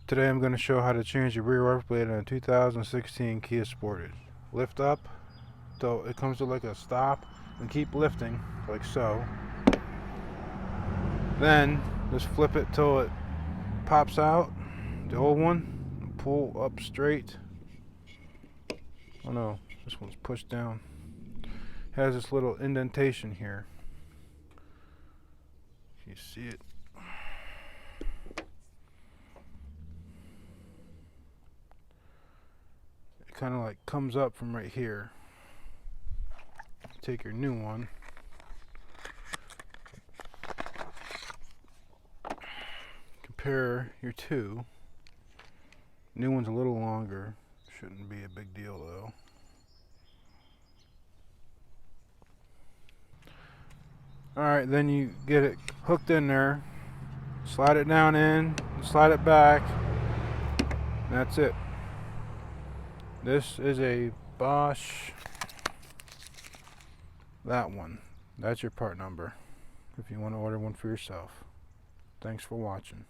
Today I'm going to show how to change the rear wiper blade on a 2016 Kia Sportage. Lift up till it comes to like a stop and keep lifting like so. Then just flip it till it pops out, the old one, pull up straight. Oh no, this one's pushed down. It has this little indentation here. You see it? It kind of like comes up from right here. Take your new one. Compare your two. New one's a little longer. Shouldn't be a big deal though. Alright, then you get it hooked in there. Slide it down in, slide it back. And that's it. This is a Bosch. That one. That's your part number if you want to order one for yourself. Thanks for watching.